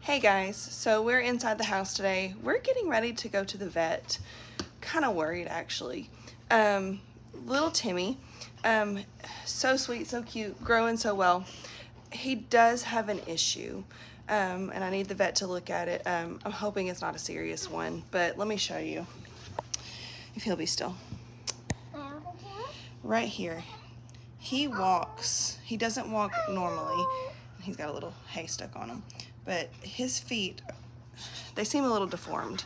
Hey guys, so we're inside the house today. We're getting ready to go to the vet. Kind of worried actually. Little Timmy, so sweet, so cute, growing so well. He does have an issue, and I need the vet to look at it. I'm hoping it's not a serious one, but let me show you, if he'll be still. Right here, he walks. He doesn't walk normally. He's got a little hay stuck on him, but his feet, they seem a little deformed.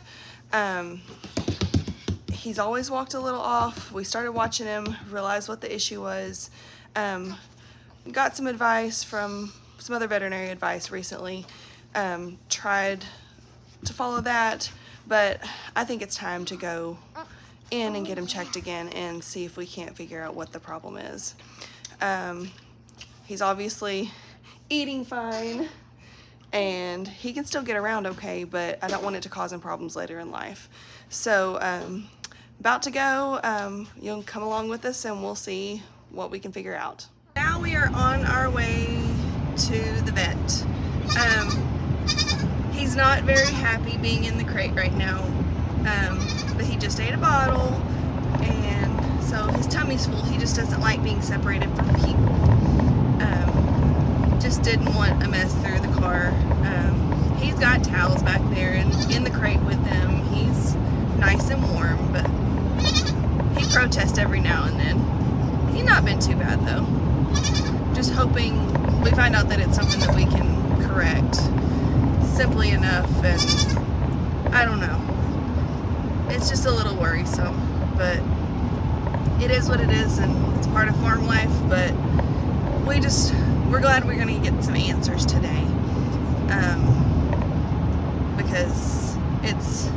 He's always walked a little off. We started watching him, realized what the issue was. Got some advice from some other veterinary advice recently. Tried to follow that, but I think it's time to go in and get him checked again and see if we can't figure out what the problem is. He's obviously eating fine and he can still get around okay, but I don't want it to cause him problems later in life. So about to go. You'll come along with us and we'll see what we can figure out. Now we are on our way to the vet. He's not very happy being in the crate right now, but he just ate a bottle and so his tummy's full. He just doesn't like being separated from people. Just didn't want a mess through the car. He's got towels back there and in the crate with him. He's nice and warm, but he protests every now and then. He's not been too bad though. Just hoping we find out that it's something that we can correct simply enough, and I don't know. It's just a little worrisome, but it is what it is and it's part of farm life, but we're glad we're gonna get some answers today, because it's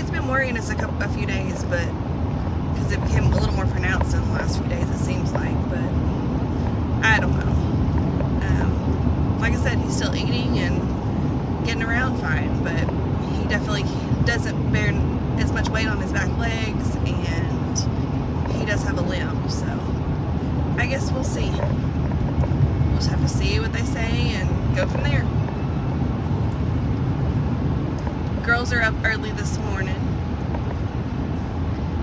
been worrying us a few days, but because it became a little more pronounced in the last few days, it seems like, but I don't know. Like I said, he's still eating and getting around fine, but he definitely doesn't bear as much weight on his back legs, and he does have a limp, so I guess we'll see. We'll just have to see what they say and go from there. Girls are up early this morning.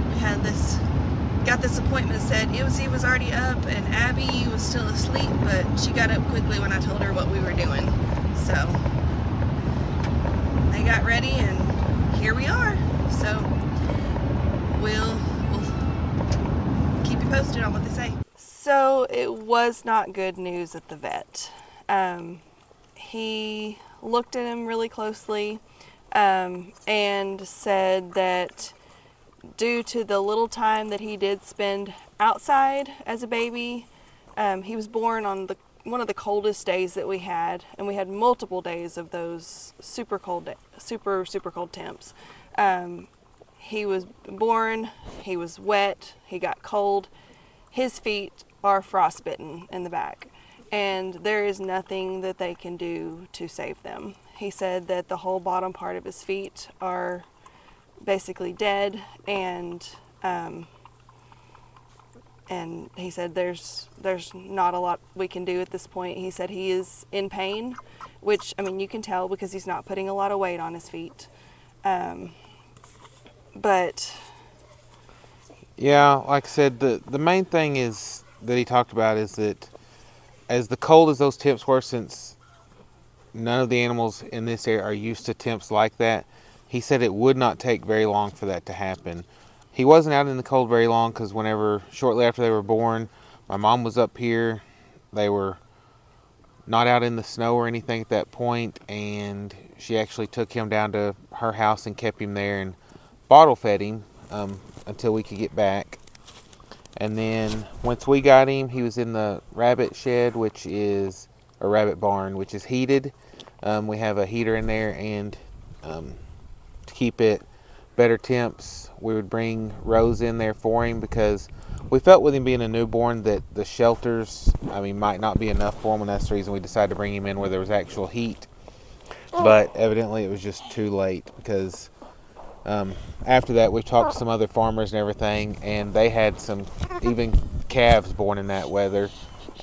We had got this appointment said. He was already up and Abby was still asleep, but she got up quickly when I told her what we were doing. So they got ready and here we are. So we'll keep you posted on what they say. So it was not good news at the vet. He looked at him really closely and said that due to the little time that he did spend outside as a baby, he was born on one of the coldest days that we had, and we had multiple days of those super cold temps. He was born, he was wet, he got cold, his feet are frostbitten in the back, and there is nothing that they can do to save them. He said that the whole bottom part of his feet are basically dead, and he said there's not a lot we can do at this point. He said he is in pain, which, I mean, you can tell because he's not putting a lot of weight on his feet. But yeah, like I said, the main thing is that he talked about is that as the cold as those temps were, since none of the animals in this area are used to temps like that, he said it would not take very long for that to happen. He wasn't out in the cold very long because shortly after they were born, my mom was up here. They were not out in the snow or anything at that point, and she actually took him down to her house and kept him there and bottle fed him until we could get back. And then once we got him, he was in the rabbit shed, which is a rabbit barn, which is heated. We have a heater in there, and to keep it better temps, we would bring Rose in there for him because we felt with him being a newborn that the shelters, might not be enough for him, and that's the reason we decided to bring him in where there was actual heat. But evidently it was just too late because after that we talked to some other farmers and everything, and they had some even calves born in that weather,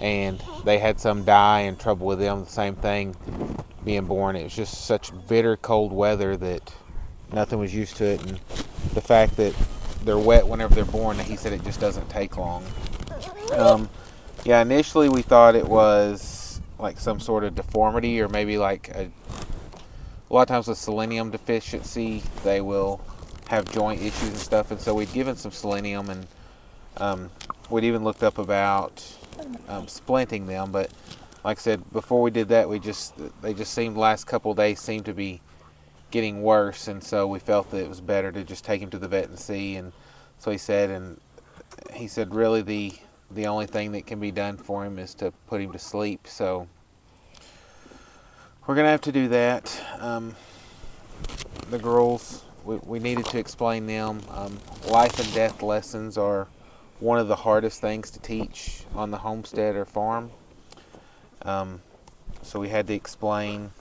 and they had some die and trouble with them, the same thing. being born. It was just such bitter cold weather that nothing was used to it, and the fact that they're wet whenever they're born, he said it just doesn't take long. Yeah, initially we thought it was like some sort of deformity, or maybe like a lot of times with selenium deficiency, they will have joint issues and stuff. And so we'd given some selenium, and we'd even looked up about splinting them. But like I said, before we did that, they just seemed, last couple of days seemed to be getting worse. And so we felt that it was better to just take him to the vet and see. And so he said really the only thing that can be done for him is to put him to sleep. So we're going to have to do that. The girls, we needed to explain them. Life and death lessons are one of the hardest things to teach on the homestead or farm. So we had to explain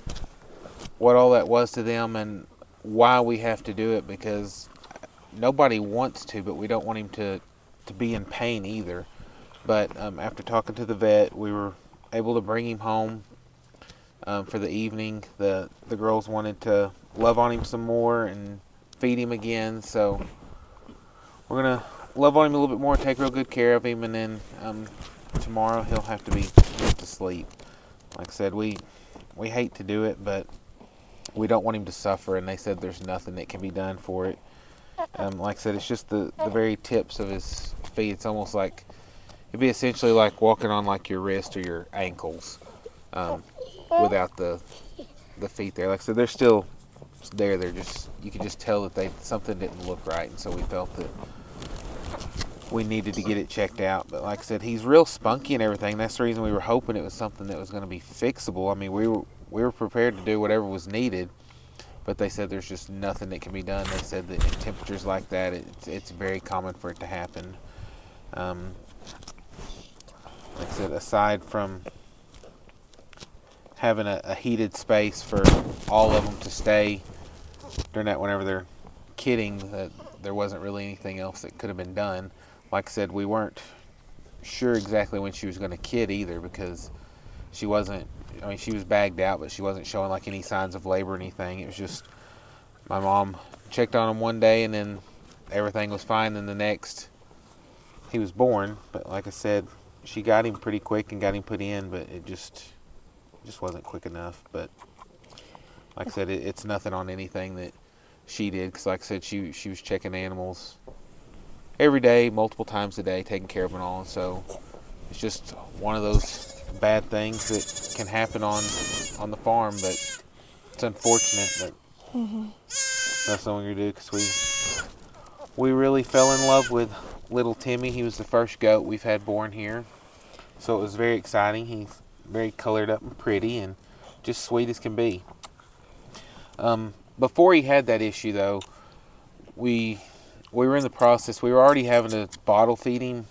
what all that was to them and why we have to do it, because nobody wants to, but we don't want him to be in pain either. But after talking to the vet, we were able to bring him home for the evening. The girls wanted to love on him some more and feed him again, so we're gonna love on him a little bit more, take real good care of him, and then tomorrow he'll have to be put to sleep. Like I said, we hate to do it, but we don't want him to suffer, and they said there's nothing that can be done for it. Like I said, it's just the very tips of his feet. It's almost like, it'd be essentially like walking on like your wrist or your ankles, without the feet there. Like I said, they're still there. They're just, you can just tell that something didn't look right, and so we felt that we needed to get it checked out. But like I said, he's real spunky and everything. That's the reason we were hoping it was something that was going to be fixable. I mean, we were prepared to do whatever was needed, but they said there's just nothing that can be done. They said that in temperatures like that, it's very common for it to happen. Like I said, aside from having a heated space for all of them to stay during that, whenever they're kidding, that there wasn't really anything else that could have been done. Like I said, we weren't sure exactly when she was going to kid either, because she wasn't, I mean, she was bagged out, but she wasn't showing like any signs of labor or anything. It was just, my mom checked on him one day and then everything was fine, and the next he was born. But like I said, she got him pretty quick and got him put in, but it just wasn't quick enough. But like I said, it's nothing on anything that she did, because like I said, she was checking animals every day, multiple times a day, taking care of them all. And so it's just one of those bad things that can happen on the farm, but it's unfortunate. But that's what we're gonna do, because we really fell in love with Little Timmy. He was the first goat we've had born here, so it was very exciting. He's very colored up and pretty, and just sweet as can be. Before he had that issue, though, we were in the process. We were already having to bottle feed him.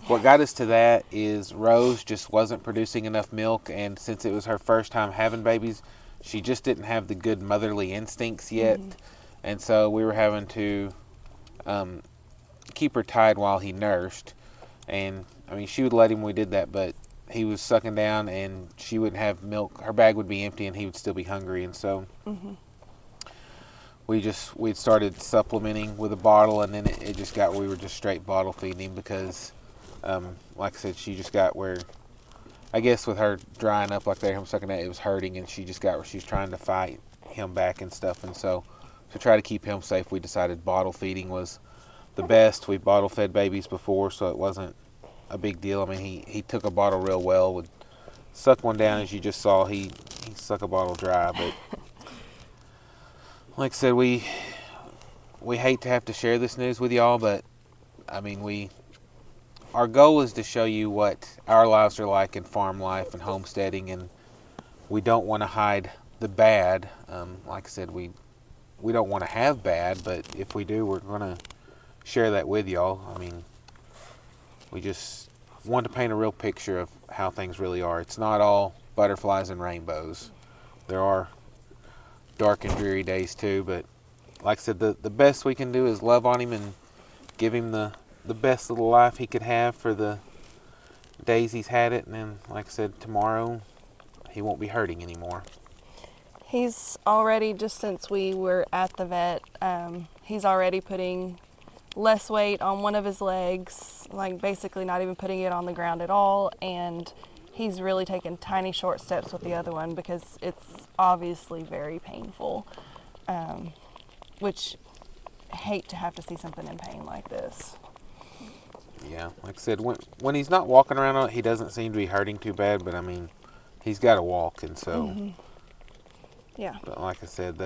What got us to that is Rose just wasn't producing enough milk, and since it was her first time having babies, she just didn't have the good motherly instincts yet. And so we were having to keep her tied while he nursed. And I mean, she would let him when we did that, but he was sucking down and she wouldn't have milk. Her bag would be empty and he would still be hungry. And so we'd started supplementing with a bottle, and then it just got where we were just straight bottle feeding him, because like I said, she just got where, I guess with her drying up like that, him sucking that, it was hurting, and she just got where she's trying to fight him back and stuff. And so to try to keep him safe, we decided bottle feeding was the best. We bottle fed babies before, so it wasn't a big deal. I mean, he took a bottle real well, would suck one down, as you just saw. He suck a bottle dry. But like I said, we hate to have to share this news with y'all, but I mean, our goal is to show you what our lives are like in farm life and homesteading, and we don't want to hide the bad. Like I said, we don't want to have bad, but if we do, we're going to share that with y'all. I mean, we just want to paint a real picture of how things really are. It's not all butterflies and rainbows. There are dark and dreary days too, but like I said, the best we can do is love on him and give him the best little life he could have for the days he's had it. And then, like I said, tomorrow he won't be hurting anymore. He's already, just since we were at the vet, he's already putting less weight on one of his legs, like basically not even putting it on the ground at all, and he's really taken tiny short steps with the other one because it's obviously very painful, which I hate to have to see something in pain like this. Yeah, like I said, when he's not walking around on it, he doesn't seem to be hurting too bad, but I mean, he's got to walk, and so, Yeah. but like I said,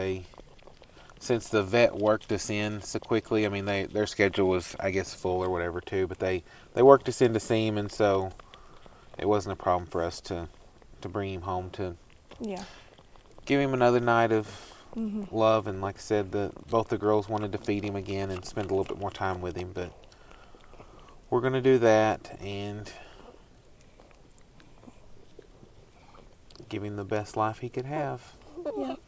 since the vet worked us in so quickly, I mean, their schedule was, I guess, full or whatever too, but they worked us in to see him, and so it wasn't a problem for us to bring him home to Yeah. give him another night of love. And like I said, both the girls wanted to feed him again and spend a little bit more time with him, but we're going to do that and give him the best life he could have. Yep.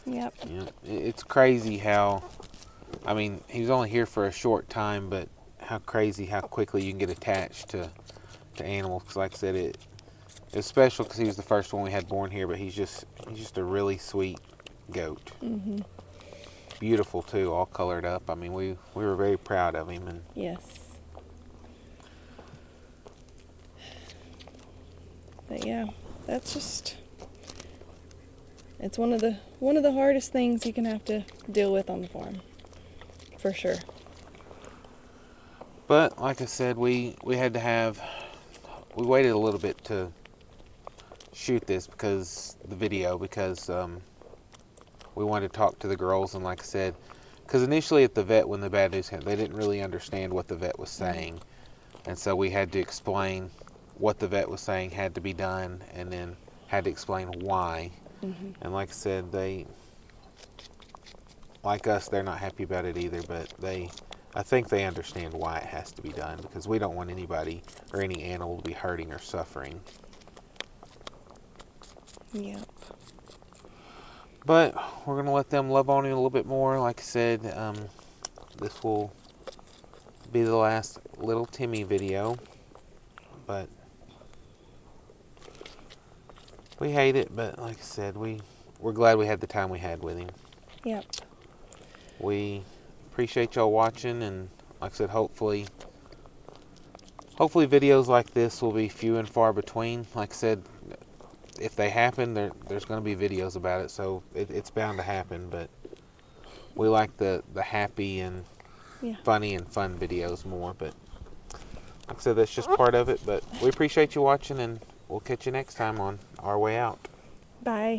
Yep. Yeah, it's crazy how, I mean, he was only here for a short time, but how crazy how quickly you can get attached to animals. Because like I said, it's special because he was the first one we had born here, but he's just a really sweet goat. Beautiful too, all colored up. I mean, we were very proud of him. And Yes. But yeah, that's just, it's one of the hardest things you can have to deal with on the farm, for sure. But like I said, we waited a little bit to shoot this because we wanted to talk to the girls, and like I said, because initially at the vet when the bad news happened, they didn't really understand what the vet was saying, and so we had to explain what the vet was saying had to be done, and then had to explain why. And like I said, they, like us, they're not happy about it either, but I think they understand why it has to be done, because we don't want anybody or any animal to be hurting or suffering. Yep. But we're going to let them love on him a little bit more. Like I said, this will be the last Little Timmy video, but we hate it, but like I said, we're glad we had the time we had with him. Yep. We appreciate y'all watching, and like I said, hopefully videos like this will be few and far between. Like I said, if they happen, there's going to be videos about it, so it's bound to happen, but we like the happy and funny and fun videos more. But like I said, that's just part of it, but we appreciate you watching, and we'll catch you next time on Our Way Out. Bye.